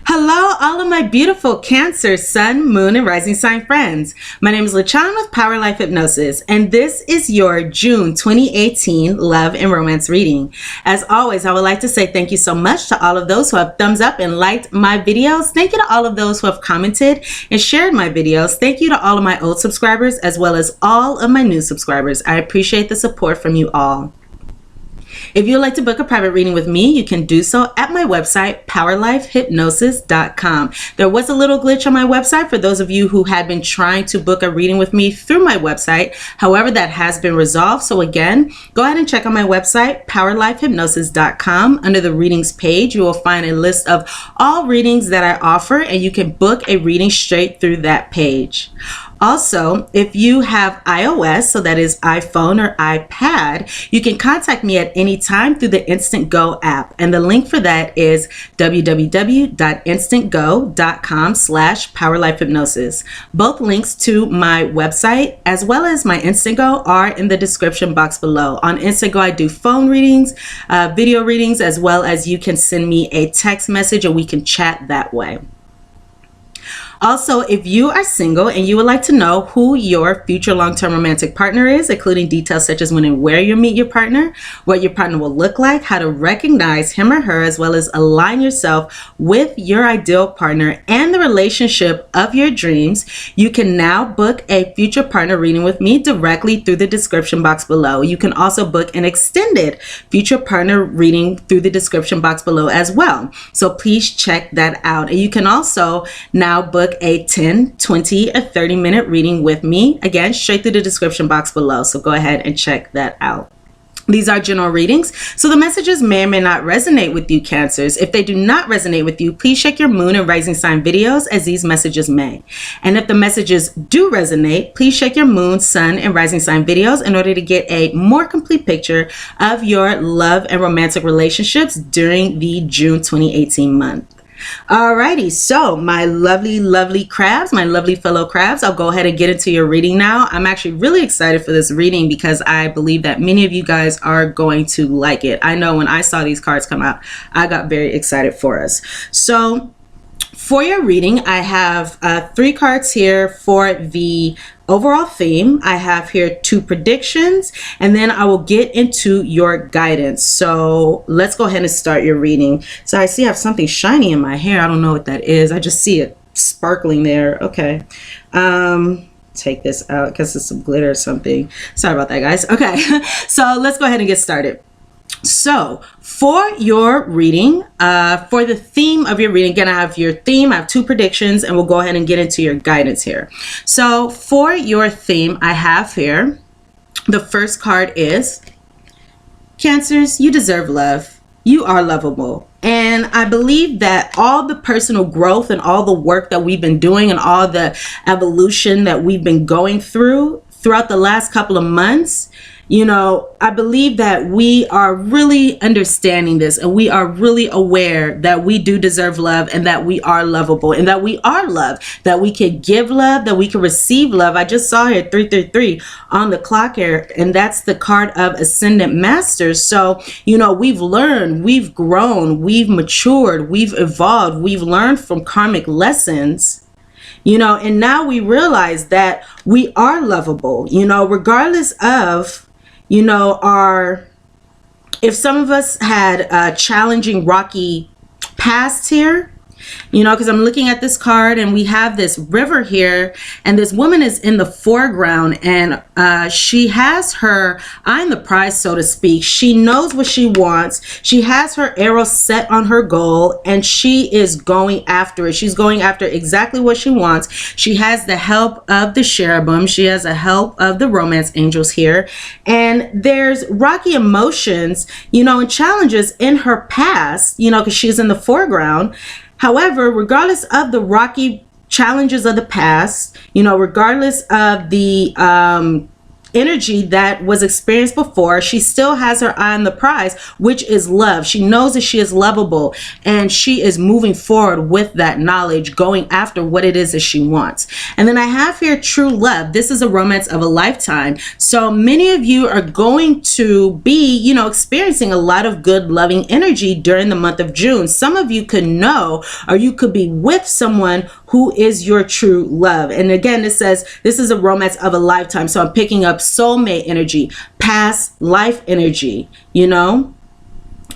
Hello, all of my beautiful Cancer, Sun, Moon, and Rising Sign friends. My name is LaChon with Power Life Hypnosis, and this is your June 2018 Love and Romance reading. As always, I would like to say thank you so much to all of those who have thumbs up and liked my videos. Thank you to all of those who have commented and shared my videos. Thank you to all of my old subscribers as well as all of my new subscribers. I appreciate the support from you all. If you'd like to book a private reading with me, you can do so at my website, POWERLIFEHYPNOSIS.com. There was a little glitch on my website for those of you who had been trying to book a reading with me through my website. However, that has been resolved. So again, go ahead and check on my website, POWERLIFEHYPNOSIS.com. Under the readings page, you will find a list of all readings that I offer, and you can book a reading straight through that page. Also, if you have iOS, so that is iPhone or iPad, you can contact me at any time through the Instant Go app. And the link for that is www.instantgo.com/powerlifehypnosis. Both links to my website as well as my Instant Go are in the description box below. On Instant Go, I do phone readings, video readings, as well as you can send me a text message and we can chat that way. Also, if you are single and you would like to know who your future long-term romantic partner is, including details such as when and where you meet your partner, what your partner will look like, how to recognize him or her, as well as align yourself with your ideal partner and the relationship of your dreams, you can now book a future partner reading with me directly through the description box below. You can also book an extended future partner reading through the description box below as well. So please check that out. And you can also now book a 10, 20, or 30-minute reading with me, again, straight through the description box below. So go ahead and check that out. These are general readings, so the messages may or may not resonate with you, Cancers. If they do not resonate with you, please check your moon and rising sign videos, as these messages may. And if the messages do resonate, please check your moon, sun, and rising sign videos in order to get a more complete picture of your love and romantic relationships during the June 2018 month. Alrighty, so my lovely crabs, my lovely fellow crabs, I'll go ahead and get into your reading now. I'm actually really excited for this reading because I believe that many of you guys are going to like it. I know when I saw these cards come out, I got very excited for us. So for your reading, I have 3 cards here for the overall theme. I have here 2 predictions, and then I will get into your guidance. So let's go ahead and start your reading. So I see I have something shiny in my hair. I don't know what that is. I just see it sparkling there. Okay. Take this out because it's some glitter or something. Sorry about that, guys. Okay. So let's go ahead and get started. So for your reading, for the theme of your reading, again, I have your theme, I have 2 predictions, and we'll go ahead and get into your guidance here. So for your theme, I have here, the first card is, Cancers, you deserve love. You are lovable. And I believe that all the personal growth and all the work that we've been doing and all the evolution that we've been going throughout the last couple of months, you know, I believe that we are really understanding this and we are really aware that we do deserve love and that we are lovable and that we are loved, that we can give love, that we can receive love. I just saw here 333 on the clock here, and that's the card of Ascendant Masters. So, you know, we've learned, we've grown, we've matured, we've evolved, we've learned from karmic lessons. You know, and now we realize that we are lovable, you know, regardless of, you know, if some of us had a challenging, rocky past here, you know, because I'm looking at this card and we have this river here and this woman is in the foreground and she has her eye on the prize, so to speak. She knows what she wants. She has her arrow set on her goal and she is going after it. She's going after exactly what she wants. She has the help of the cherubim. She has the help of the romance angels here. And there's rocky emotions, you know, and challenges in her past, you know, because she's in the foreground. However, regardless of the rocky challenges of the past, you know, regardless of the energy that was experienced before. She still has her eye on the prize, which is love. She knows that she is lovable, and she is moving forward with that knowledge, going after what it is that she wants. And then I have here true love. This is a romance of a lifetime. So many of you are going to be, you know, experiencing a lot of good, loving energy during the month of June. Some of you could know, or you could be with someone who is your true love. And again, it says this is a romance of a lifetime. So I'm picking up soulmate energy, past life energy, you know.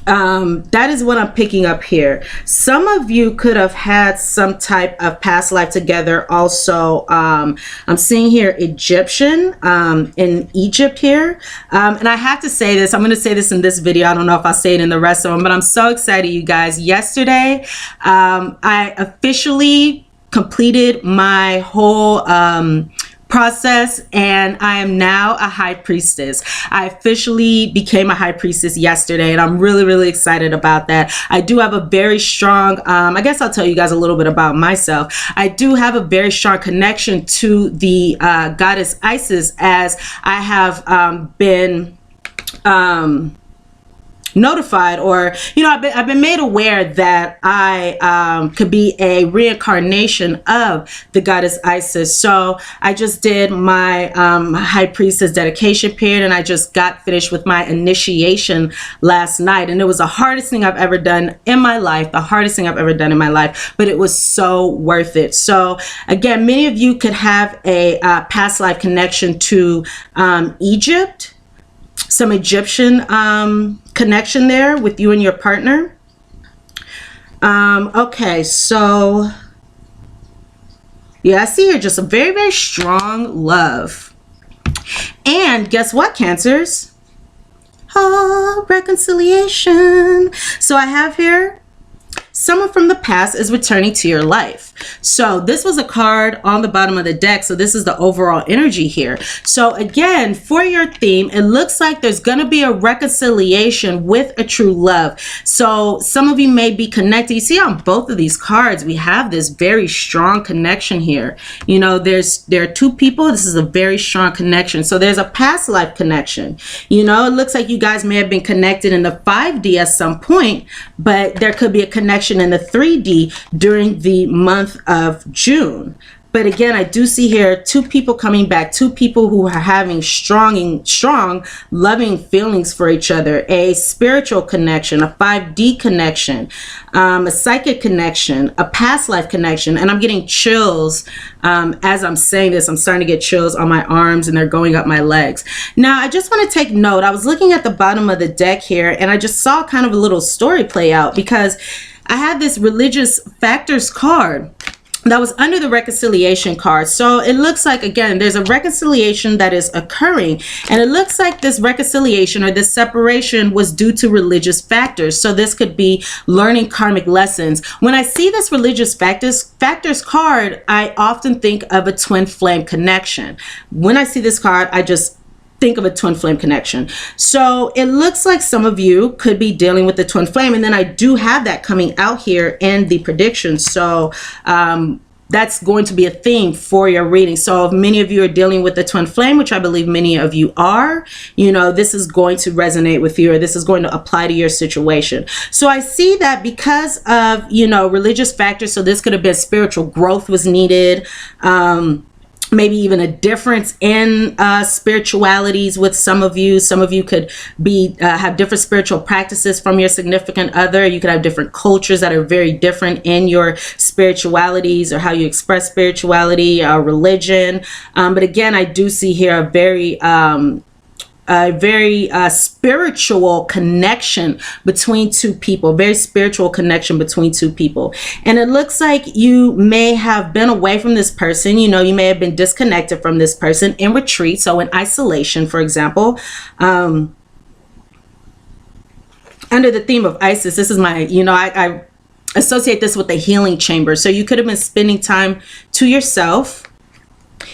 That is what I'm picking up here. Some of you could have had some type of past life together also. I'm seeing here Egyptian, in Egypt here. And I have to say this, I'm going to say this in this video. I don't know if I'll say it in the rest of them, but I'm so excited, you guys. Yesterday, I officially completed my whole, process, and I am now a high priestess. I officially became a high priestess yesterday, and I'm really, really excited about that. I do have a very strong, I guess I'll tell you guys a little bit about myself. I do have a very strong connection to the goddess Isis, as I have been notified, or you know, I've been made aware that I could be a reincarnation of the goddess Isis. So I just did my high priestess dedication period, and I just got finished with my initiation last night, and it was the hardest thing I've ever done in my life, the hardest thing I've ever done in my life, but it was so worth it. So again, many of you could have a past life connection to Egypt, some Egyptian connection there with you and your partner. Okay, so yeah, I see here just a very, very strong love. And guess what, Cancers? Oh, reconciliation. So I have here someone from the past is returning to your life. So this was a card on the bottom of the deck. So this is the overall energy here. So again, for your theme, it looks like there's going to be a reconciliation with a true love. So some of you may be connected. You see on both of these cards, we have this very strong connection here. You know, there are two people. This is a very strong connection. So there's a past life connection. You know, it looks like you guys may have been connected in the 5D at some point, but there could be a connection in the 3D during the month of June. But again, I do see here two people coming back, two people who are having strong loving feelings for each other, a spiritual connection, a 5D connection, a psychic connection, a past life connection. And I'm getting chills as I'm saying this. I'm starting to get chills on my arms, and they're going up my legs. Now, I just want to take note. I was looking at the bottom of the deck here, and I just saw kind of a little story play out, because I had this religious factors card that was under the reconciliation card. So it looks like, again, there's a reconciliation that is occurring, and it looks like this reconciliation or this separation was due to religious factors. So this could be learning karmic lessons. When I see this religious factors card, I often think of a twin flame connection. When I see this card, I just think of a twin flame connection. So it looks like some of you could be dealing with the twin flame, and then I do have that coming out here in the predictions. So that's going to be a theme for your reading. So if many of you are dealing with the twin flame, which I believe many of you are, you know, this is going to resonate with you, or this is going to apply to your situation. So I see that because of, you know, religious factors. So this could have been spiritual growth was needed. Maybe even a difference in spiritualities with some of you. Some of you could be have different spiritual practices from your significant other. You could have different cultures that are very different in your spiritualities, or how you express spirituality or religion. But again, I do see here a very spiritual connection between two people, very spiritual connection between two people. And it looks like you may have been away from this person. You know, you may have been disconnected from this person in retreat. So in isolation, for example, under the theme of Isis, this is my, you know, I associate this with the healing chamber. So you could have been spending time to yourself,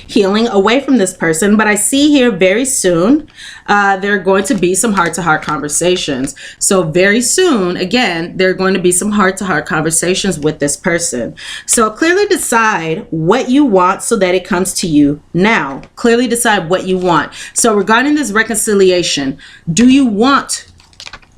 healing away from this person. But I see here very soon, there are going to be some heart-to-heart conversations. So very soon, again, there are going to be some heart-to-heart conversations with this person. So clearly decide what you want so that it comes to you now. Clearly decide what you want. So regarding this reconciliation, do you want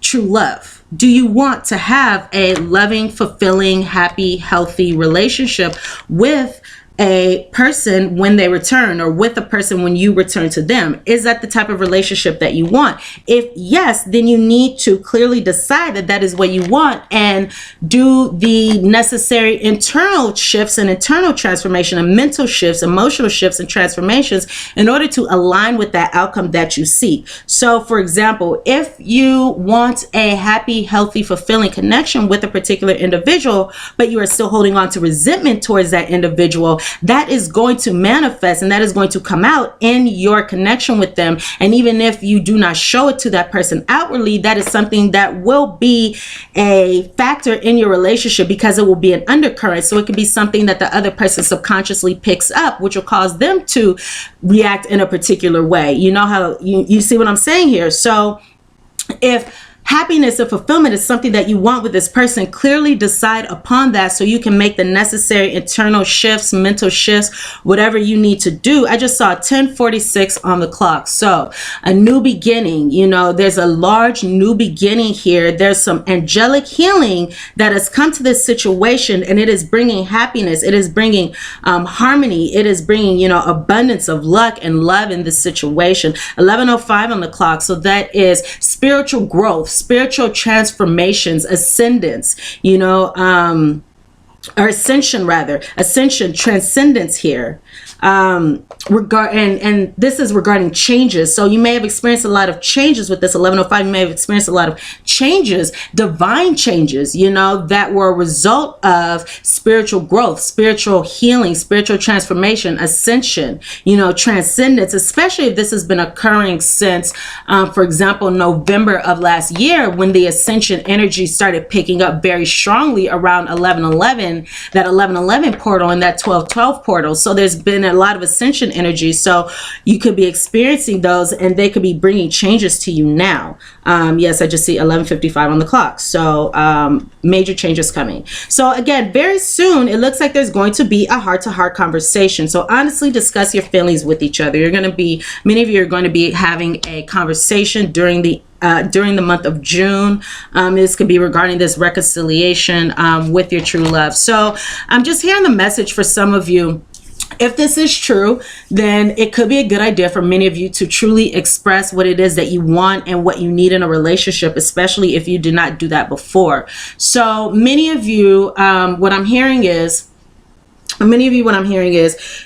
true love? Do you want to have a loving, fulfilling, happy, healthy relationship with a person when they return, or with a person when you return to them? Is that the type of relationship that you want? If yes, then you need to clearly decide that that is what you want and do the necessary internal shifts and internal transformation and mental shifts, emotional shifts and transformations in order to align with that outcome that you seek. So for example, if you want a happy, healthy, fulfilling connection with a particular individual, but you are still holding on to resentment towards that individual, that is going to manifest and that is going to come out in your connection with them. And even if you do not show it to that person outwardly, that is something that will be a factor in your relationship, because it will be an undercurrent. So it could be something that the other person subconsciously picks up, which will cause them to react in a particular way. You know how you see what I'm saying here? So if happiness and fulfillment is something that you want with this person, clearly decide upon that so you can make the necessary internal shifts, mental shifts, whatever you need to do. I just saw 10:46 on the clock. So a new beginning, you know, there's a large new beginning here. There's some angelic healing that has come to this situation, and it is bringing happiness. It is bringing harmony. It is bringing, you know, abundance of luck and love in this situation. 11:05 on the clock. So that is spiritual growth, spiritual transformations, ascendance, you know, or ascension rather, ascension, transcendence here. And this is regarding changes. So you may have experienced a lot of changes with this 11:05. You may have experienced a lot of changes, divine changes, you know, that were a result of spiritual growth, spiritual healing, spiritual transformation, ascension, you know, transcendence, especially if this has been occurring since, for example, November of last year, when the ascension energy started picking up very strongly around 11:11, that 11:11 portal and that 12:12 portal. So there's been a lot of ascension energy. So you could be experiencing those, and they could be bringing changes to you now. Yes, I just see 11:55 on the clock. So major changes coming. So again, very soon, it looks like there's going to be a heart-to-heart conversation. So honestly, discuss your feelings with each other. You're going to be, many of you are going to be having a conversation during the month of June. This could be regarding this reconciliation with your true love. So I'm just hearing the message for some of you. If this is true, then it could be a good idea for many of you to truly express what it is that you want and what you need in a relationship, especially if you did not do that before. So many of you, what I'm hearing is,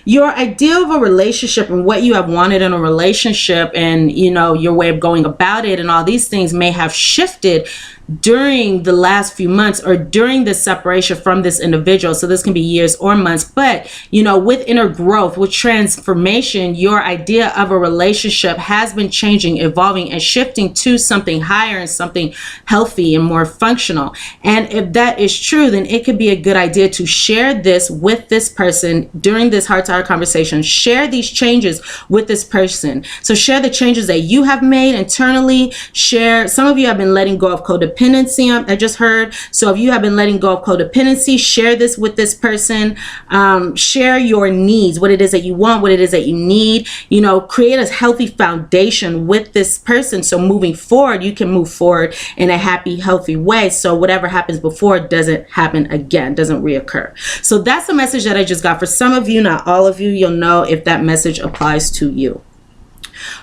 your idea of a relationship and what you have wanted in a relationship, and, you know, your way of going about it and all these things may have shifted during the last few months or during this separation from this individual. So this can be years or months, but, you know, with inner growth, with transformation, your idea of a relationship has been changing, evolving, and shifting to something higher and something healthy and more functional. And if that is true, then it could be a good idea to share this with this person during this heart-to-heart conversation. Share these changes with this person. So share the changes that you have made internally. Share, some of you have been letting go of codependency, I just heard. So if you have been letting go of codependency, share this with this person. Share your needs, what it is that you want, what it is that you need. You know, create a healthy foundation with this person, so moving forward, you can move forward in a happy, healthy way. So whatever happens before doesn't happen again, doesn't reoccur. So that's the message that I just got. For some of you, not all of you, you'll know if that message applies to you.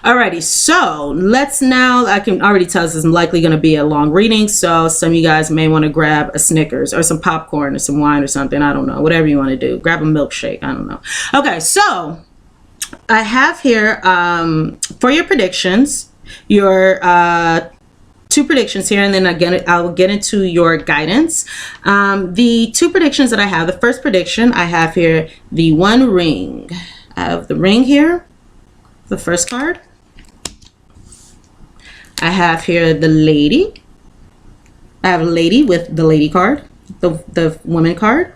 Alrighty, so let's now, I can already tell this is likely going to be a long reading, so some of you guys may want to grab a Snickers or some popcorn or some wine or something. I don't know, whatever you want to do. Grab a milkshake, I don't know. Okay, so I have here for your predictions, your two predictions here, and then again I will get into your guidance. The two predictions that I have, the first prediction I have here, the One Ring. I have the ring here, the first card. I have here the Lady. I have a lady with the Lady card, the Woman card.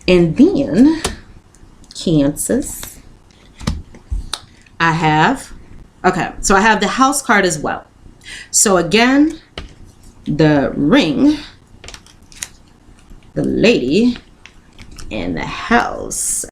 And then Cancers. I have, okay, so I have the house card as well. So again, the ring, the lady, and the house.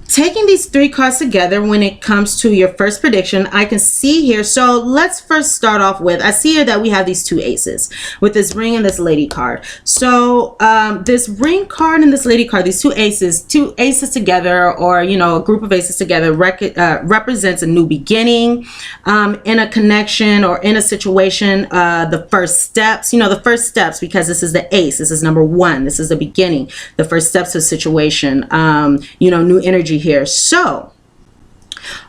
Taking these three cards together when it comes to your first prediction, I can see here, so let's first start off with, I see here that we have these two aces with this ring and this lady card. So this ring card and this lady card, these two aces together, or you know, a group of aces together represents a new beginning in a connection or in a situation. The first steps, you know, the first steps, because this is the ace, this is number one, this is the beginning, the first steps of situation, you know, new energy here. So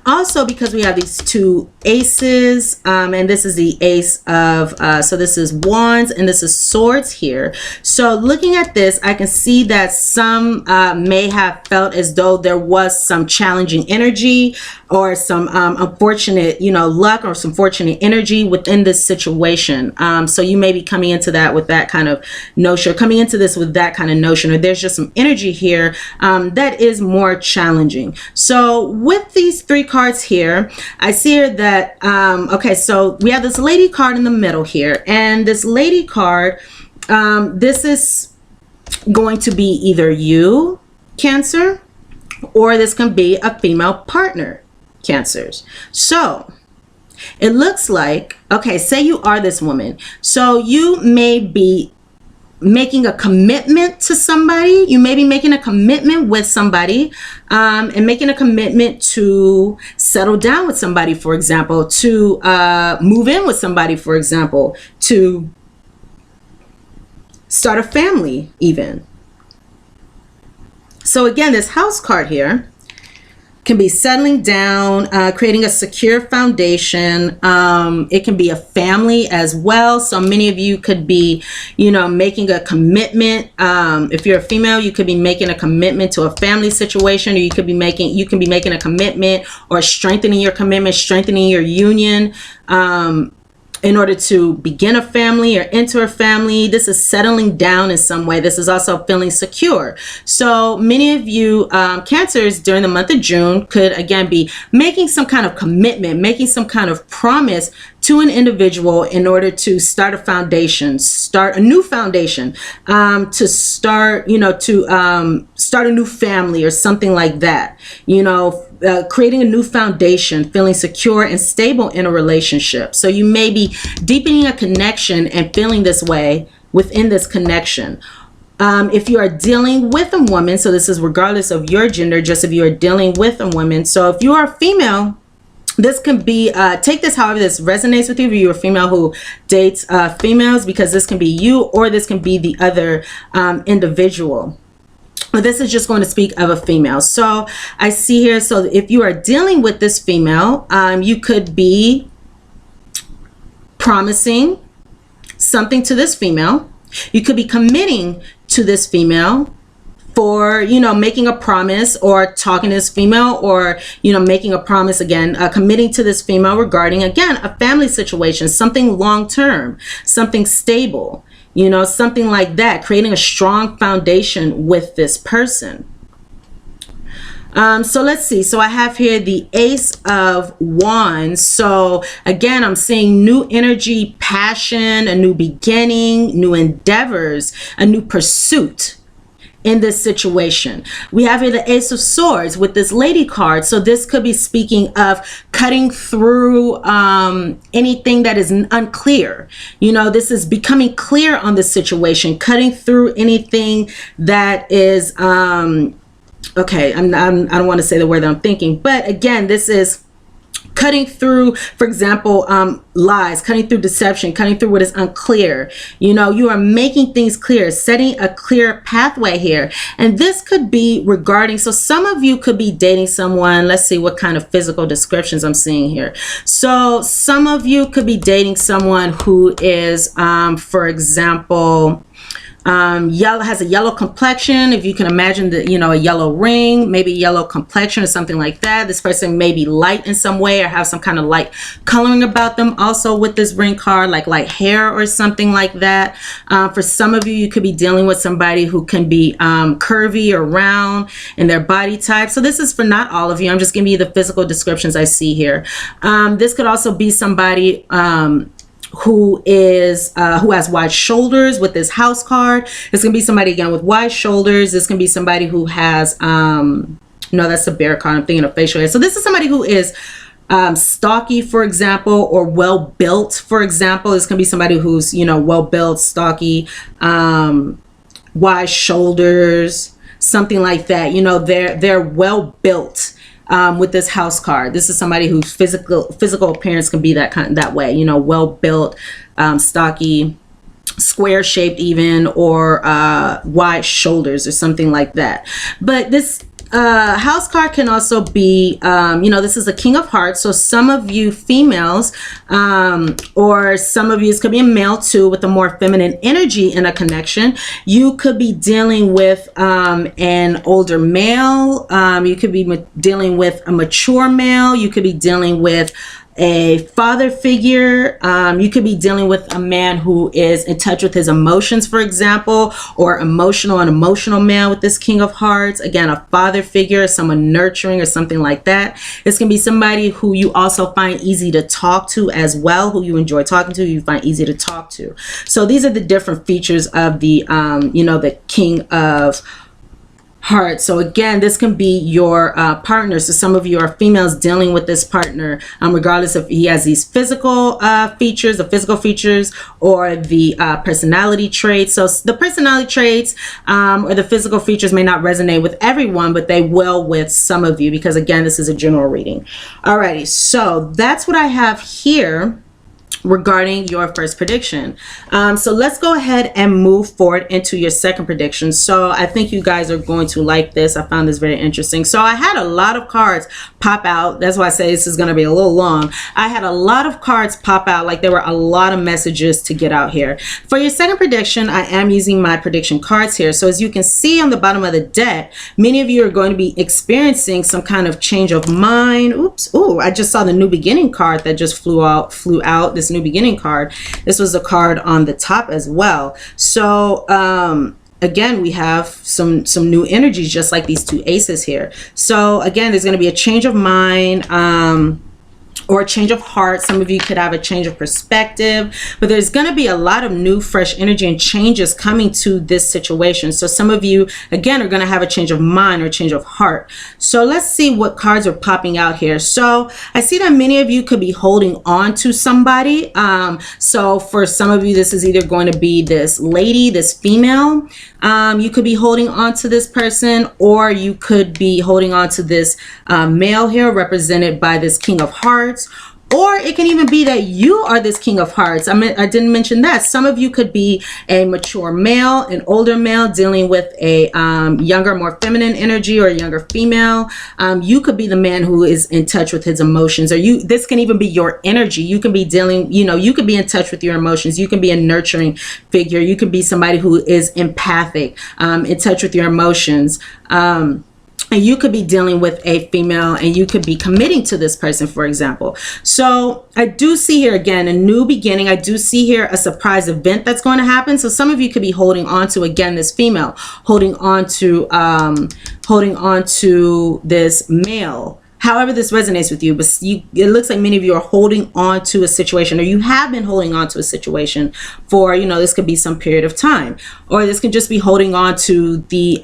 also, because we have these two aces, and this is the ace of, so this is wands and this is swords here. So looking at this, I can see that some may have felt as though there was some challenging energy or some unfortunate, you know, luck or some fortunate energy within this situation. So you may be coming into that with that kind of notion, or coming into this with that kind of notion, or there's just some energy here that is more challenging. So with these three cards here, I see here that, okay, so we have this lady card in the middle here, and this lady card, this is going to be either you, Cancer, or this can be a female partner, Cancers. So it looks like, okay, say you are this woman. So you may be making a commitment to somebody. You may be making a commitment with somebody, and making a commitment to settle down with somebody, for example, to move in with somebody, for example, to start a family even. So again, this house card here can be settling down, creating a secure foundation. It can be a family as well. So many of you could be, you know, making a commitment. If you're a female, you could be making a commitment to a family situation, or you can be making a commitment or strengthening your commitment, strengthening your union, in order to begin a family or enter a family. This is settling down in some way. This is also feeling secure. So many of you Cancers during the month of June could again be making some kind of commitment, making some kind of promise to an individual in order to start a foundation, start a new foundation, to start, you know, to start a new family or something like that, you know, creating a new foundation, feeling secure and stable in a relationship. So you may be deepening a connection and feeling this way within this connection. If you are dealing with a woman, so this is regardless of your gender, just if you are dealing with a woman. So if you are a female, this can be, take this however this resonates with you. If you're a female who dates females, because this can be you, or this can be the other individual. But this is just going to speak of a female. So I see here, so if you are dealing with this female, you could be promising something to this female. You could be committing to this female, for, you know, making a promise or talking to this female, or, you know, making a promise again, committing to this female regarding, again, a family situation, something long-term, something stable, you know, something like that, creating a strong foundation with this person. So let's see. So I have here the Ace of Wands. So again, I'm seeing new energy, passion, a new beginning, new endeavors, a new pursuit in this situation. We have here the Ace of Swords with this lady card. So this could be speaking of cutting through anything that is unclear. You know, this is becoming clear on this situation, cutting through anything that is okay, I don't want to say the word that I'm thinking, but again, this is cutting through, for example, lies, cutting through deception, cutting through what is unclear. You know, you are making things clear, setting a clear pathway here. And this could be regarding, so some of you could be dating someone. Let's see what kind of physical descriptions I'm seeing here. So some of you could be dating someone who is, for example, Yellow, has a yellow complexion. If you can imagine the, a yellow ring, maybe yellow complexion or something like that. This person may be light in some way or have some kind of light coloring about them. Also with this ring card, like light hair or something like that. For some of you, you could be dealing with somebody who can be curvy or round in their body type. So this is for not all of you. I'm just giving you the physical descriptions I see here. This could also be somebody who has wide shoulders with this house card. It's gonna be somebody again with wide shoulders. This can be somebody who has no, that's the bear card. I'm thinking of facial hair. So this is somebody who is stocky, for example, or well built, for example. This can be somebody who's well built, stocky, wide shoulders, something like that. They're well built. With this house card, this is somebody whose physical appearance can be that way, well built, stocky, square shaped even, or wide shoulders or something like that. But this house card can also be, this is a King of Hearts. So some of you females, or some of you, this could be a male too, with a more feminine energy in a connection. You could be dealing with an older male. You could be dealing with a mature male. You could be dealing with a father figure. You could be dealing with a man who is in touch with his emotions, for example, or an emotional male with this King of Hearts. Again, a father figure, someone nurturing or something like that. This can be somebody who you also find easy to talk to as well, who you enjoy talking to, you find easy to talk to. So these are the different features of the, the King of Heart. So again, this can be your partner. So some of you are females dealing with this partner, regardless if he has these physical features, or the personality traits. So the personality traits or the physical features may not resonate with everyone, but they will with some of you, because again, this is a general reading. Alrighty, so that's what I have here regarding your first prediction. So let's go ahead and move forward into your second prediction. So I think you guys are going to like this. I found this very interesting. So I had a lot of cards pop out. That's why I say this is going to be a little long. I had a lot of cards pop out, like there were a lot of messages to get out here. For your second prediction, I am using my prediction cards here. So as you can see on the bottom of the deck, many of you are going to be experiencing some kind of change of mind. Oops. Oh, I just saw the new beginning card that just flew out. This new beginning card. This was a card on the top as well. So again, we have some new energies, just like these two aces here. So again, there's going to be a change of mind, or a change of heart. Some of you could have a change of perspective, but there's going to be a lot of new, fresh energy and changes coming to this situation. So some of you, again, are going to have a change of mind or a change of heart. So let's see what cards are popping out here. So I see that many of you could be holding on to somebody. So for some of you, this is either going to be this lady, this female. You could be holding on to this person, or you could be holding on to this male here, represented by this King of Hearts. Or it can even be that you are this King of Hearts. I didn't mention that. Some of you could be a mature male, an older male dealing with a younger, more feminine energy, or a younger female. You could be the man who is in touch with his emotions, or this can even be your energy. You can be dealing, you could be in touch with your emotions. You can be a nurturing figure. You could be somebody who is empathic, in touch with your emotions. And you could be dealing with a female, and you could be committing to this person, for example. So I do see here, again, a new beginning. I do see here a surprise event that's going to happen. So some of you could be holding on to, again, this female, holding on to this male. However this resonates with you, but it looks like many of you are holding on to a situation, or you have been holding on to a situation for, this could be some period of time, or this could just be holding on to the,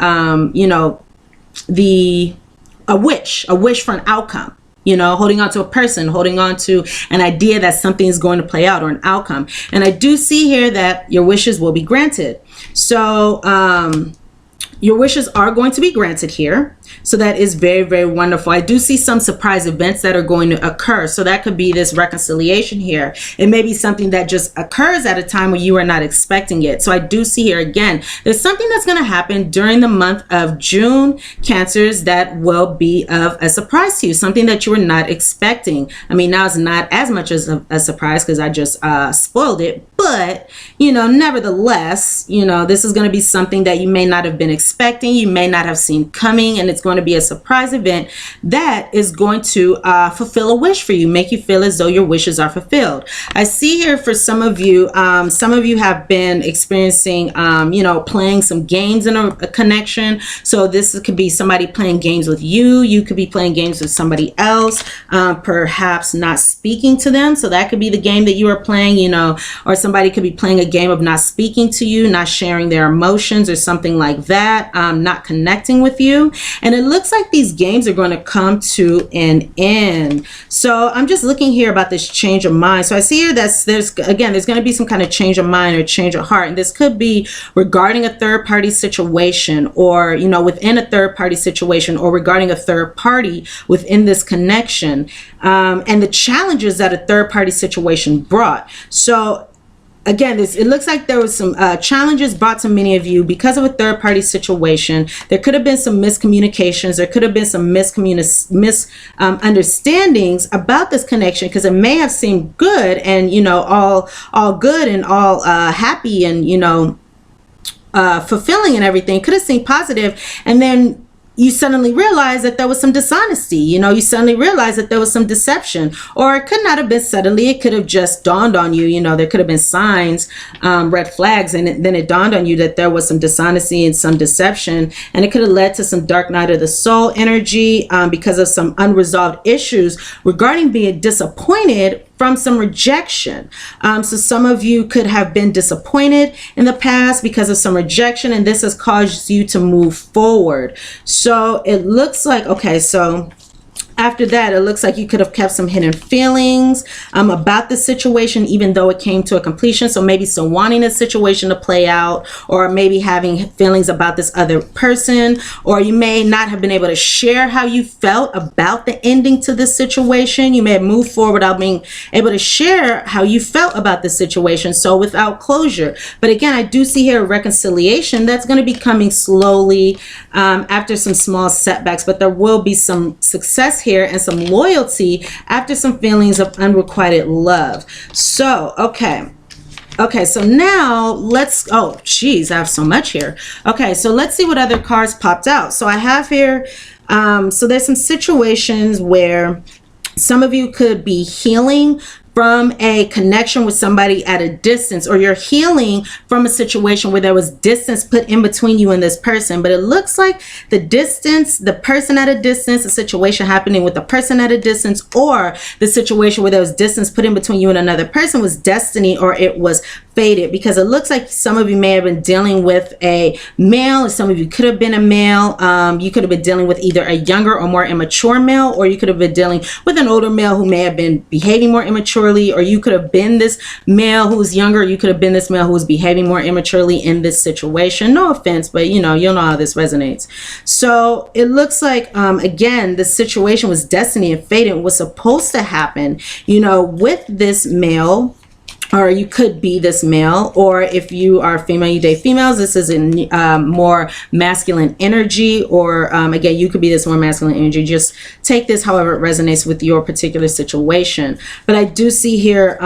a wish for an outcome, holding on to a person, holding on to an idea that something is going to play out, or an outcome. And I do see here that your wishes will be granted. So your wishes are going to be granted here. So that is very, very wonderful. I do see some surprise events that are going to occur. So that could be this reconciliation here. It may be something that just occurs at a time when you are not expecting it. So I do see here again, there's something that's going to happen during the month of June, Cancers, that will be of a surprise to you, something that you were not expecting. I mean, now it's not as much as a surprise because I just spoiled it. But, you know, nevertheless, you know, this is going to be something that you may not have been expecting, you may not have seen coming, and it's going to be a surprise event that is going to fulfill a wish for you, make you feel as though your wishes are fulfilled. I see here for some of you have been experiencing, you know, playing some games in a connection. So this could be somebody playing games with you. You could be playing games with somebody else, perhaps not speaking to them. So that could be the game that you are playing, you know, or somebody could be playing a game of not speaking to you, not sharing their emotions or something like that, not connecting with you. And it looks like these games are going to come to an end. So I'm just looking here about this change of mind. So I see here that there's going to be some kind of change of mind or change of heart. And this could be regarding a third party situation, or, you know, within a third party situation, or regarding a third party within this connection, and the challenges that a third party situation brought. So again, it looks like there was some challenges brought to many of you because of a third-party situation. There could have been some miscommunications. There could have been some misunderstandings about this connection, because it may have seemed good and, you know, all good and all happy and, you know, fulfilling and everything. Could have seemed positive, and then you suddenly realize that there was some dishonesty. You know, you suddenly realize that there was some deception, or it could not have been suddenly. It could have just dawned on you. You know, there could have been signs, red flags, and then it dawned on you that there was some dishonesty and some deception, and it could have led to some dark night of the soul energy because of some unresolved issues regarding being disappointed from some rejection. So some of you could have been disappointed in the past because of some rejection, and this has caused you to move forward. So it looks like, okay, so after that, it looks like you could have kept some hidden feelings about the situation, even though it came to a completion. So maybe still wanting a situation to play out, or maybe having feelings about this other person, or you may not have been able to share how you felt about the ending to this situation. You may have moved forward without being able to share how you felt about the situation, so without closure. But again, I do see here a reconciliation that's going to be coming slowly after some small setbacks, but there will be some success here and some loyalty after some feelings of unrequited love. So okay, so now let's, oh geez, I have so much here. Okay, so let's see what other cards popped out. So I have here, so there's some situations where some of you could be healing from a connection with somebody at a distance, or you're healing from a situation where there was distance put in between you and this person. But it looks like the distance, the person at a distance, a situation happening with the person at a distance, or the situation where there was distance put in between you and another person was destiny, or it was fated, because it looks like some of you may have been dealing with a male, or some of you could have been a male. You could have been dealing with either a younger or more immature male, or you could have been dealing with an older male who may have been behaving more immaturely, or you could have been this male who's younger, you could have been this male who was behaving more immaturely in this situation. No offense, but you know, you'll know how this resonates. So it looks like, again, the situation was destiny and fate. It was supposed to happen, you know, with this male, or you could be this male, or if you are female, you date females, this is in more masculine energy, or again, you could be this more masculine energy. Just take this however it resonates with your particular situation. But I do see here,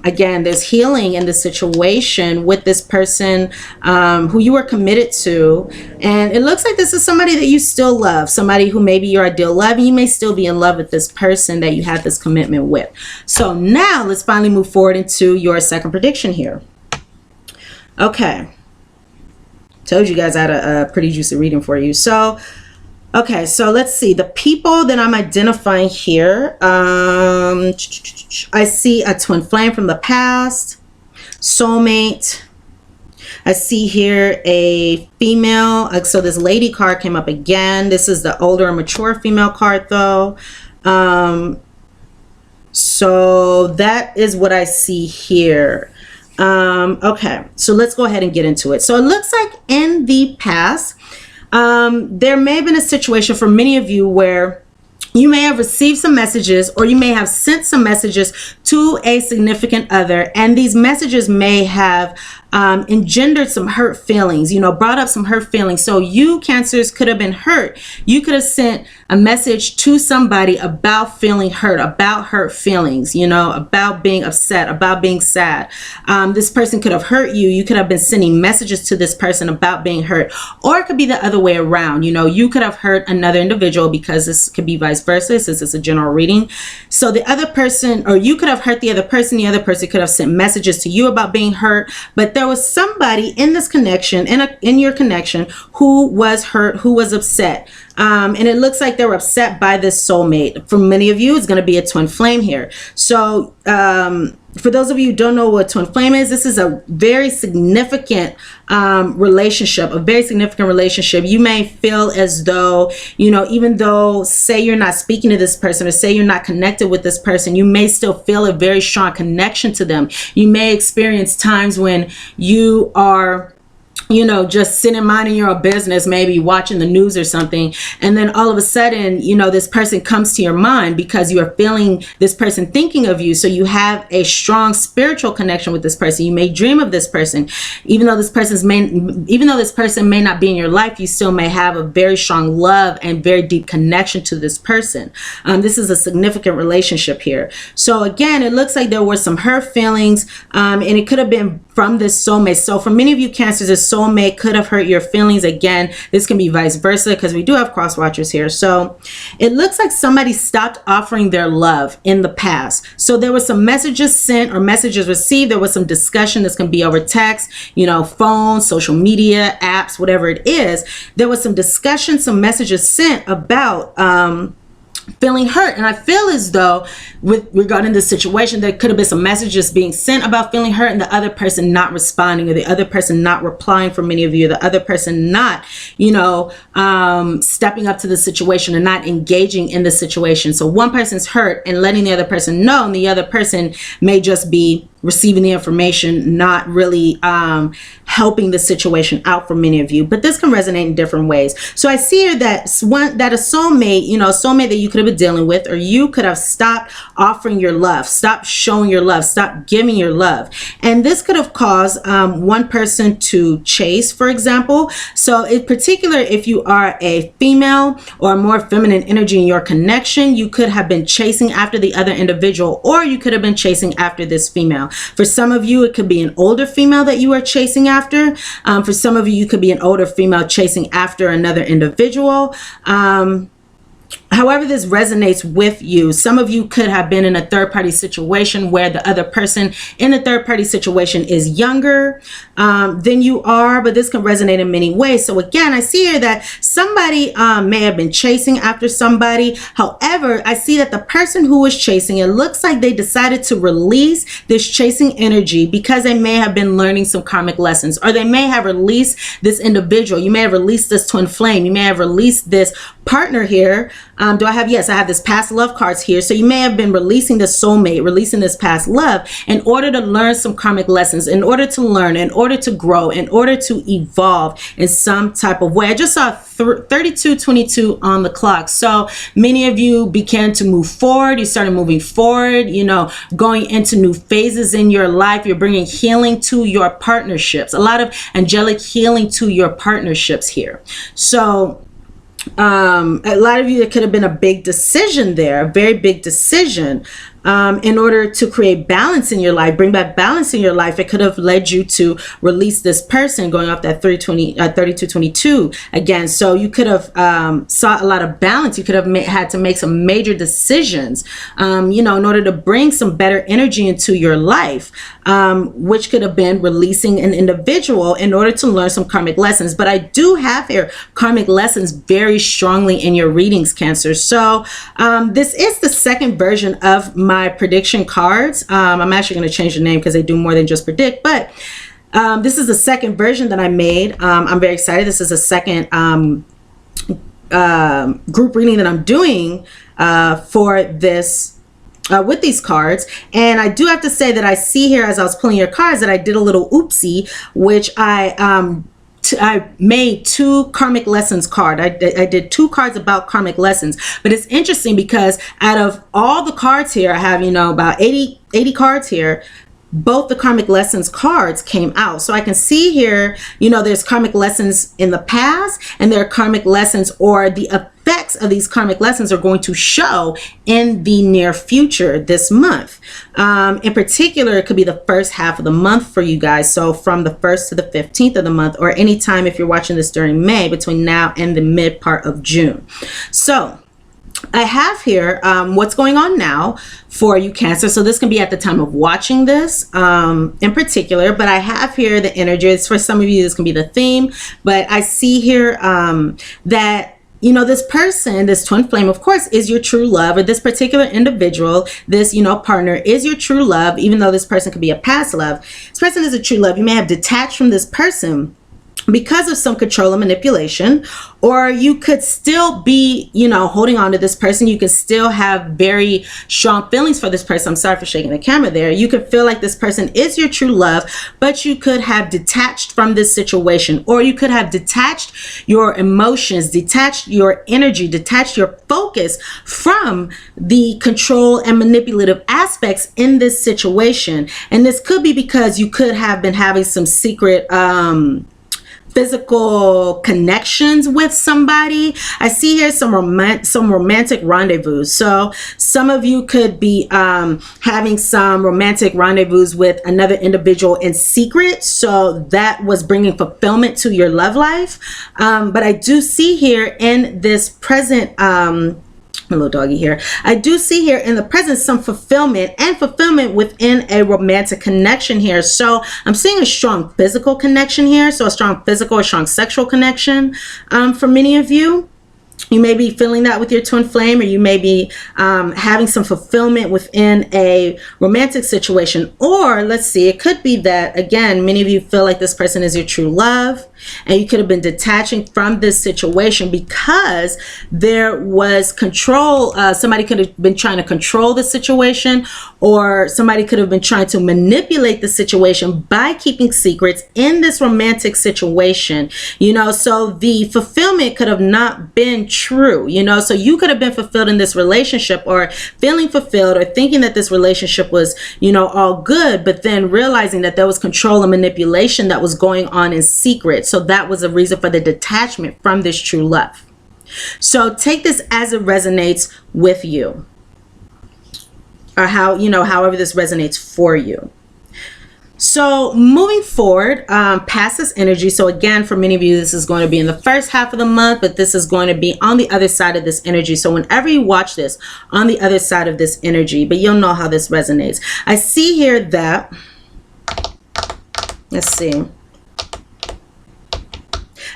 again, there's healing in the situation with this person who you were committed to, and it looks like this is somebody that you still love, somebody who may be your ideal love, and you may still be in love with this person that you had this commitment with. So now let's finally move forward into your second prediction here. Okay, told you guys I had a pretty juicy reading for you. So okay, so let's see the people that I'm identifying here. I see a twin flame from the past, soulmate. I see here a female, so this lady card came up again. This is the older and mature female card though. So that is what I see here. Okay, so let's go ahead and get into it. So it looks like in the past, there may have been a situation for many of you where you may have received some messages, or you may have sent some messages to a significant other, and these messages may have engendered some hurt feelings, brought up some hurt feelings. So you Cancers could have been hurt. You could have sent a message to somebody about feeling hurt, about hurt feelings, about being upset, about being sad. This person could have hurt you. You could have been sending messages to this person about being hurt, or it could be the other way around. You could have hurt another individual, because this could be vice versa, since it's a general reading. So the other person, or you could have hurt the other person could have sent messages to you about being hurt, but there was somebody in this connection, in your connection, who was hurt, who was upset. And it looks like they were upset by this soulmate. For many of you, it's going to be a twin flame here. So for those of you who don't know what twin flame is, this is a very significant relationship, a very significant relationship. You may feel as though, even though, say you're not speaking to this person, or say you're not connected with this person, you may still feel a very strong connection to them. You may experience times when you are just sitting minding your own business, maybe watching the news or something, and then all of a sudden, this person comes to your mind because you are feeling this person thinking of you. So you have a strong spiritual connection with this person. You may dream of this person, even though this person may not be in your life. You still may have a very strong love and very deep connection to this person. This is a significant relationship here. So again, it looks like there were some hurt feelings, and it could have been from this soulmate. So for many of you Cancers, this soulmate could have hurt your feelings. Again, this can be vice versa, because we do have cross watchers here. So it looks like somebody stopped offering their love in the past. So there were some messages sent or messages received. There was some discussion. This can be over text, phone, social media, apps, whatever it is. There was some discussion, some messages sent about feeling hurt. And I feel as though with regarding this situation, there could have been some messages being sent about feeling hurt, and the other person not responding, or the other person not replying for many of you, the other person not, stepping up to the situation and not engaging in the situation. So one person's hurt and letting the other person know, and the other person may just be receiving the information, not really helping the situation out for many of you. But this can resonate in different ways. So I see here that a soulmate, a soulmate that you could have been dealing with, or you could have stopped offering your love, stopped showing your love, stopped giving your love. And this could have caused one person to chase, for example. So in particular, if you are a female or a more feminine energy in your connection, you could have been chasing after the other individual, or you could have been chasing after this female. For some of you, it could be an older female that you are chasing after. For some of you, you could be an older female chasing after another individual. However this resonates with you, some of you could have been in a third-party situation where the other person in the third-party situation is younger than you are, but this can resonate in many ways. So again, I see here that somebody may have been chasing after somebody. However, I see that the person who was chasing, it looks like they decided to release this chasing energy because they may have been learning some karmic lessons, or they may have released this individual. You may have released this twin flame. You may have released this partner here. Yes, I have this past love cards here. So you may have been releasing this soulmate, releasing this past love in order to learn some karmic lessons, in order to learn, in order to grow, in order to evolve in some type of way. I just saw 3222 on the clock. So many of you began to move forward. You started moving forward, going into new phases in your life. You're bringing healing to your partnerships, a lot of angelic healing to your partnerships here. So a lot of you, it could have been a big decision there, a very big decision. In order to create balance in your life, bring back balance in your life, it could have led you to release this person, going off that 3222 again. So you could have sought a lot of balance. You could have had to make some major decisions, in order to bring some better energy into your life, which could have been releasing an individual in order to learn some karmic lessons. But I do have here karmic lessons very strongly in your readings, Cancer. So this is the second version of my prediction cards. I'm actually going to change the name because they do more than just predict, but this is the second version that I made. I'm very excited. This is a second group reading that I'm doing for this with these cards. And I do have to say that I see here, as I was pulling your cards, that I did a little oopsie, which I I made 2 karmic lessons card. I did 2 cards about karmic lessons, but it's interesting because out of all the cards here, I have, about 80 cards here. Both the karmic lessons cards came out. So I can see here, there's karmic lessons in the past, and there are karmic lessons, or the effects of these karmic lessons are going to show in the near future this month. In particular, it could be the first half of the month for you guys. So from the 1st to the 15th of the month, or anytime if you're watching this during May, between now and the mid part of June. So I have here what's going on now for you, Cancer. So this can be at the time of watching this in particular, but I have here the energies. For some of you, this can be the theme, but I see here that this person, this twin flame, of course, is your true love, or this particular individual, this, partner is your true love, even though this person could be a past love. This person is a true love. You may have detached from this person because of some control and manipulation, or you could still be, holding on to this person. You can still have very strong feelings for this person. I'm sorry for shaking the camera there. You could feel like this person is your true love, but you could have detached from this situation, or you could have detached your emotions, detached your energy, detached your focus from the control and manipulative aspects in this situation. And this could be because you could have been having some secret physical connections with somebody. I see here some romantic rendezvous. So some of you could be having some romantic rendezvous with another individual in secret. So that was bringing fulfillment to your love life. But I do see here in this present my little doggy here, I do see here in the present some fulfillment within a romantic connection here. So I'm seeing a strong physical connection here. So a strong physical or strong sexual connection for many of you. You may be feeling that with your twin flame, or you may be having some fulfillment within a romantic situation. Or let's see, it could be that, again, many of you feel like this person is your true love, and you could have been detaching from this situation because there was control. Somebody could have been trying to control the situation, or somebody could have been trying to manipulate the situation by keeping secrets in this romantic situation. So the fulfillment could have not been true, so you could have been fulfilled in this relationship, or feeling fulfilled, or thinking that this relationship was, all good, but then realizing that there was control and manipulation that was going on in secret. So that was a reason for the detachment from this true love. So take this as it resonates with you, or however this resonates for you. So moving forward, past this energy. So again, for many of you, this is going to be in the first half of the month, but this is going to be on the other side of this energy. So whenever you watch this, on the other side of this energy, but you'll know how this resonates. I see here that, let's see.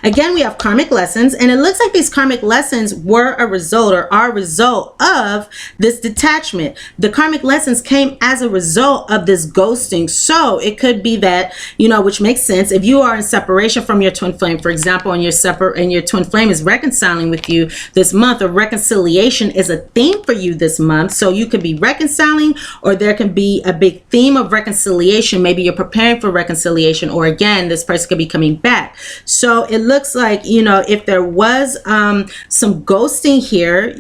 Again, we have karmic lessons, and it looks like these karmic lessons were a result, or are a result of this detachment. The karmic lessons came as a result of this ghosting. So it could be that, which makes sense. If you are in separation from your twin flame, for example, and your twin flame is reconciling with you this month, or reconciliation is a theme for you this month. So you could be reconciling, or there can be a big theme of reconciliation. Maybe you're preparing for reconciliation, or again, this person could be coming back. So it looks like, if there was some ghosting here,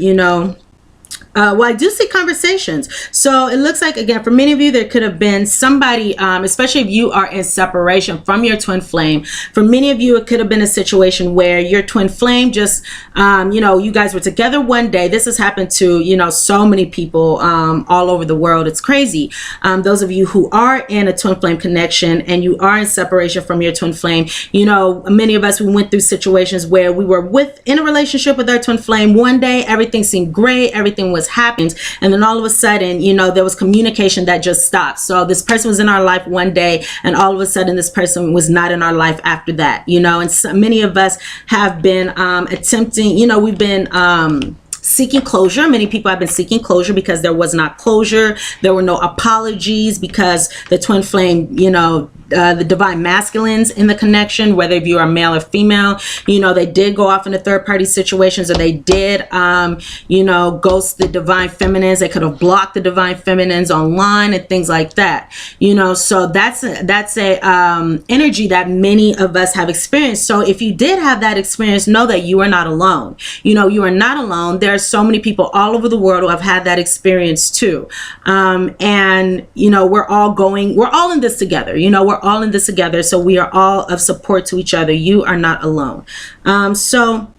well, I do see conversations. So it looks like, again, for many of you, there could have been somebody, especially if you are in separation from your twin flame. For many of you, it could have been a situation where your twin flame just, you guys were together one day. This has happened to, so many people all over the world. It's crazy. Those of you who are in a twin flame connection and you are in separation from your twin flame, many of us, we went through situations where we were in a relationship with our twin flame. One day, everything seemed great. Everything was happened, and then all of a sudden, there was communication that just stopped. So this person was in our life one day, and all of a sudden this person was not in our life after that. And so many of us have been attempting, we've been seeking closure. Many people have been seeking closure because there was not closure. There were no apologies because the twin flame, you know, the divine masculines in the connection, whether if you are male or female, you know, they did go off into third party situations, or they did, you know, ghost the divine feminines. They could have blocked the divine feminines online and things like that, you know. So that's a energy that many of us have experienced. So if you did have that experience, know that you are not alone. You know, you are not alone. There are so many people all over the world who have had that experience too. And you know, we're all in this together. You know, we're all in this together. So we are all of support to each other. You are not alone. So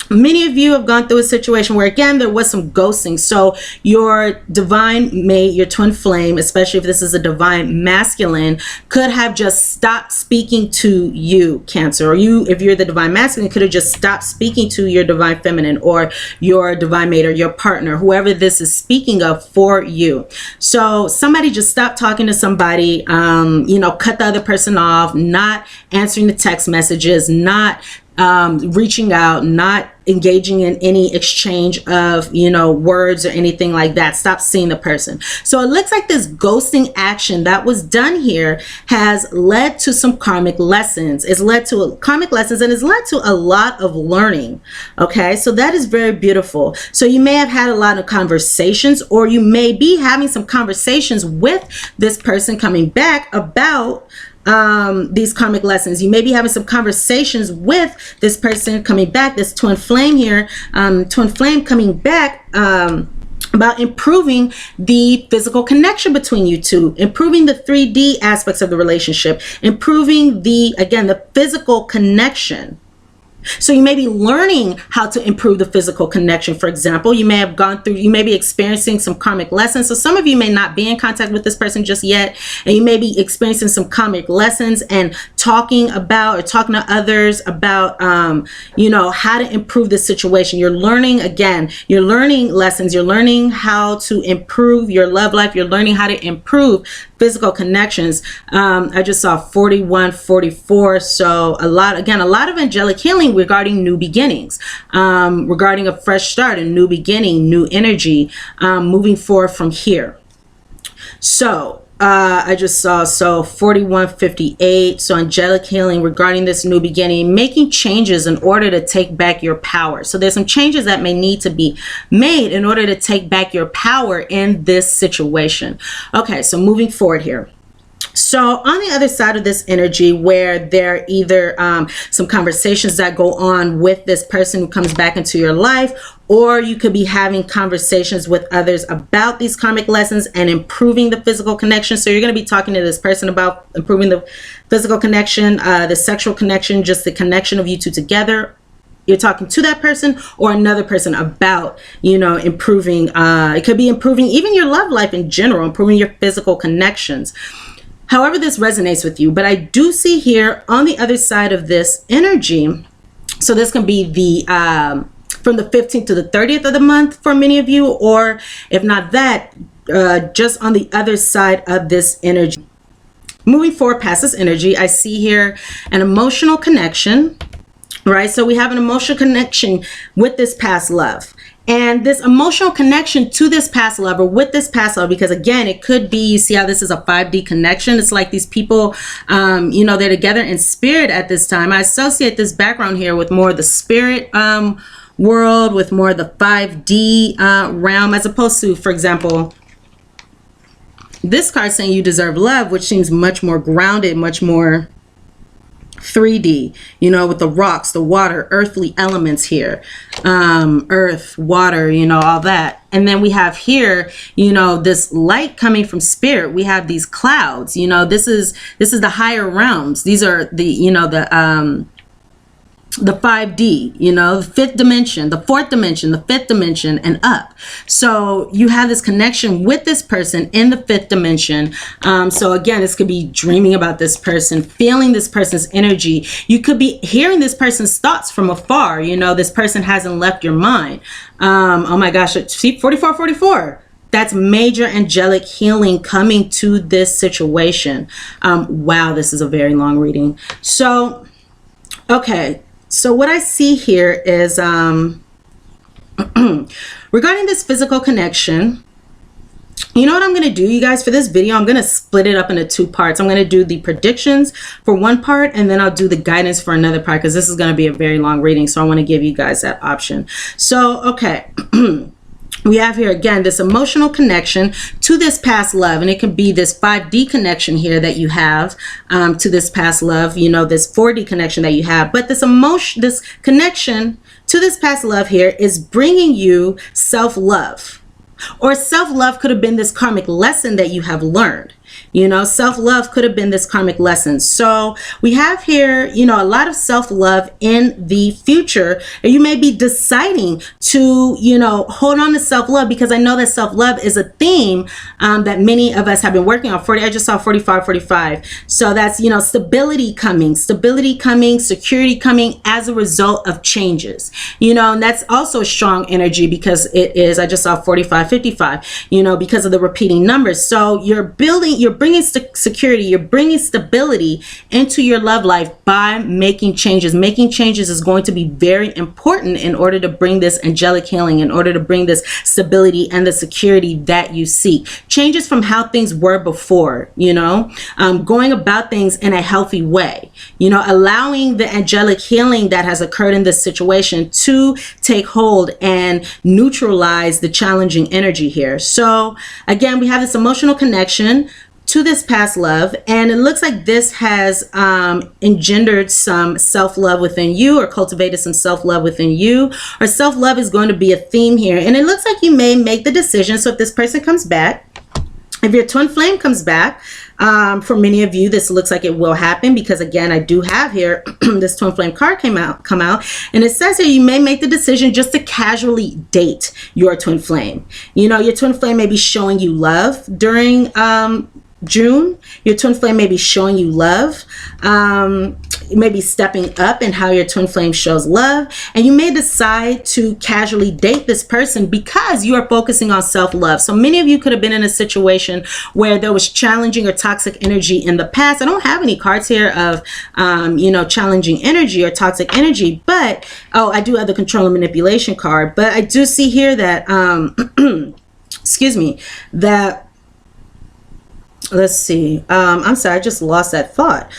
many of you have gone through a situation where, again, there was some ghosting. So your divine mate, your twin flame, especially if this is a divine masculine, could have just stopped speaking to you, Cancer. Or you, if you're the divine masculine, could have just stopped speaking to your divine feminine or your divine mate or your partner, whoever this is speaking of for you. So somebody just stopped talking to somebody, you know, cut the other person off, not answering the text messages, not reaching out, not engaging in any exchange of, you know, words or anything like that. Stop seeing the person. So it looks like this ghosting action that was done here has led to some karmic lessons. It's led to karmic lessons, and it's led to a lot of learning. Okay, so that is very beautiful. So you may have had a lot of conversations, or you may be having some conversations with this person coming back about these karmic lessons. You may be having some conversations with this person coming back, this twin flame here, twin flame coming back, about improving the physical connection between you two, improving the 3D aspects of the relationship, improving the physical connection. So you may be learning how to improve the physical connection. For example, you may be experiencing some karmic lessons. So some of you may not be in contact with this person just yet, and you may be experiencing some karmic lessons and talking to others about, you know, how to improve the situation. You're learning lessons. You're learning how to improve your love life. You're learning how to improve physical connections. I just saw 4144. So a lot of angelic healing regarding new beginnings, regarding a fresh start, a new beginning, new energy, moving forward from here. So I just saw 4158. So angelic healing regarding this new beginning, making changes in order to take back your power. So there's some changes that may need to be made in order to take back your power in this situation. Okay, so moving forward here. So on the other side of this energy, where there are either some conversations that go on with this person who comes back into your life, or you could be having conversations with others about these karmic lessons and improving the physical connection. So you're going to be talking to this person about improving the physical connection, the sexual connection, just the connection of you two together. You're talking to that person or another person about, you know, improving. It could be improving even your love life in general, improving your physical connections. However this resonates with you. But I do see here on the other side of this energy, so this can be the from the 15th to the 30th of the month for many of you, or if not that, just on the other side of this energy. Moving forward past this energy, I see here an emotional connection, right? So we have an emotional connection with this past love. And this emotional connection to this past love, or with this past love, because again, it could be, you see how this is a 5D connection. It's like these people, you know, they're together in spirit at this time. I associate this background here with more of the spirit world, with more of the 5D realm, as opposed to, for example, this card saying you deserve love, which seems much more grounded, much more 3D, you know, with the rocks, the water, earthly elements here, earth, water, you know, all that. And then we have here, you know, this light coming from spirit. We have these clouds, you know, this is the higher realms. These are the, you know, the 5D, you know, the fifth dimension, the fourth dimension, the fifth dimension, and up. So you have this connection with this person in the fifth dimension. So again, this could be dreaming about this person, feeling this person's energy. You could be hearing this person's thoughts from afar. You know, this person hasn't left your mind. Oh my gosh, see, 4444. That's major angelic healing coming to this situation. Wow, this is a very long reading. So, okay. So what I see here is regarding this physical connection, you know what I'm going to do, you guys, for this video? I'm going to split it up into 2 parts. I'm going to do the predictions for one part, and then I'll do the guidance for another part, because this is going to be a very long reading. So I want to give you guys that option. So, okay. We have here again this emotional connection to this past love, and it can be this 5D connection here that you have to this past love, you know, this 4D connection that you have. But this connection to this past love here is bringing you self-love. Or self-love could have been this karmic lesson that you have learned. You know, self-love could have been this karmic lesson. So we have here, you know, a lot of self-love in the future. And you may be deciding to, you know, hold on to self-love, because I know that self-love is a theme that many of us have been working on. I just saw 45. So that's, you know, stability coming, security coming as a result of changes. You know, and that's also strong energy, because it is, I just saw 45, you know, because of the repeating numbers. So you're bringing security, you're bringing stability into your love life by making changes. Making changes is going to be very important in order to bring this angelic healing, in order to bring this stability and the security that you seek. Changes from how things were before, you know, going about things in a healthy way, you know, allowing the angelic healing that has occurred in this situation to take hold and neutralize the challenging energy here. So again, we have this emotional connection to this past love, and it looks like this has engendered some self-love within you, or cultivated some self-love within you, or self-love is going to be a theme here. And it looks like you may make the decision. So if this person comes back, if your twin flame comes back, for many of you, this looks like it will happen, because again, I do have here this twin flame card come out, and it says here you may make the decision just to casually date your twin flame. You know, your twin flame may be showing you love during June. Your twin flame may be showing you love, maybe stepping up in how your twin flame shows love, and you may decide to casually date this person because you are focusing on self-love. So many of you could have been in a situation where there was challenging or toxic energy in the past. I don't have any cards here of you know, challenging energy or toxic energy, but I do have the control and manipulation card. But I do see here that excuse me, that, let's see, I'm sorry, I just lost that thought.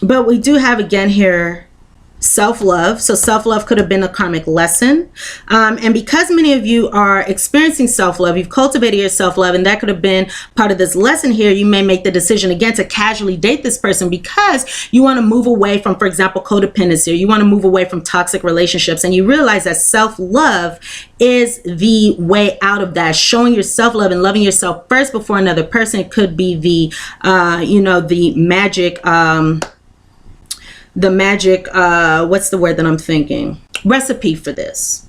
But we do have again here self-love. So self-love could have been a karmic lesson. And because many of you are experiencing self-love, you've cultivated your self-love, and that could have been part of this lesson here. You may make the decision again to casually date this person because you want to move away from, for example, codependency, or you want to move away from toxic relationships. And you realize that self-love is the way out of that. Showing your self-love and loving yourself first before another person could be the, you know, the magic, what's the word that I'm thinking? Recipe for this.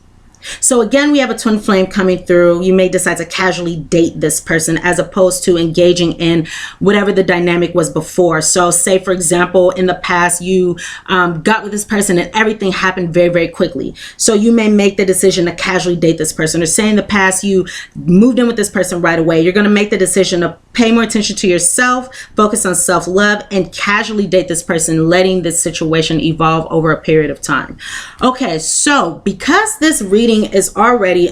So again, we have a twin flame coming through. You may decide to casually date this person as opposed to engaging in whatever the dynamic was before. So say, for example, in the past, you got with this person and everything happened very, very quickly. So you may make the decision to casually date this person. Or say in the past, you moved in with this person right away. You're going to make the decision to pay more attention to yourself, focus on self-love, and casually date this person, letting this situation evolve over a period of time. Okay, so because this reading is already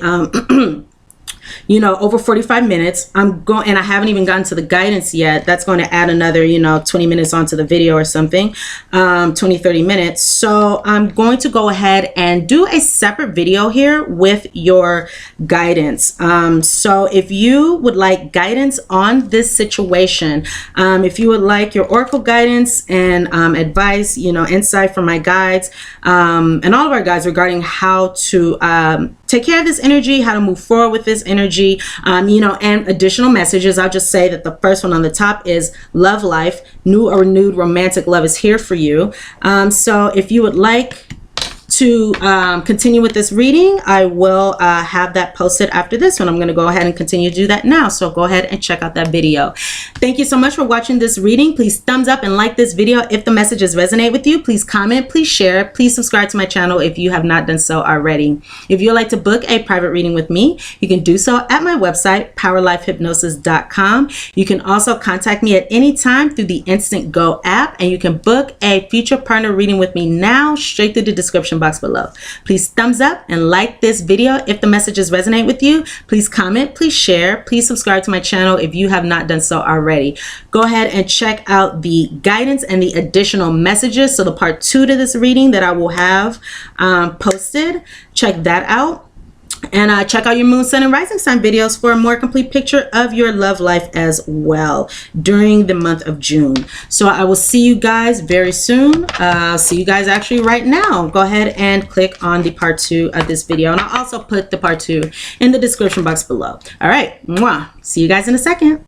you know, over 45 minutes, I'm going, and I haven't even gotten to the guidance yet. That's going to add another, you know, 20 minutes onto the video or something, 20-30 minutes. So I'm going to go ahead and do a separate video here with your guidance. So if you would like guidance on this situation, if you would like your oracle guidance and advice, you know, insight from my guides, and all of our guides regarding how to take care of this energy, how to move forward with this energy, you know, and additional messages. I'll just say that the first one on the top is love life, new or renewed romantic love is here for you. So if you would like to continue with this reading, I will have that posted after this one. I'm going to go ahead and continue to do that now. So go ahead and check out that video. Thank you so much for watching this reading. Please thumbs up and like this video if the messages resonate with you. Please comment, please share, please subscribe to my channel if you have not done so already. If you'd like to book a private reading with me, you can do so at my website, POWERLIFEHYPNOSIS.com. You can also contact me at any time through the Instant Go app, and you can book a future partner reading with me now straight through the description box box below. Please thumbs up and like this video if the messages resonate with you. Please comment, please share, please subscribe to my channel if you have not done so already. Go ahead and check out the guidance and the additional messages. So the part 2 to this reading that I will have posted, check that out. And check out your moon, sun, and rising sign videos for a more complete picture of your love life as well during the month of June. So I will see you guys very soon. See you guys actually right now. Go ahead and click on the part 2 of this video. And I'll also put the part 2 in the description box below. All right. Mwah. See you guys in a second.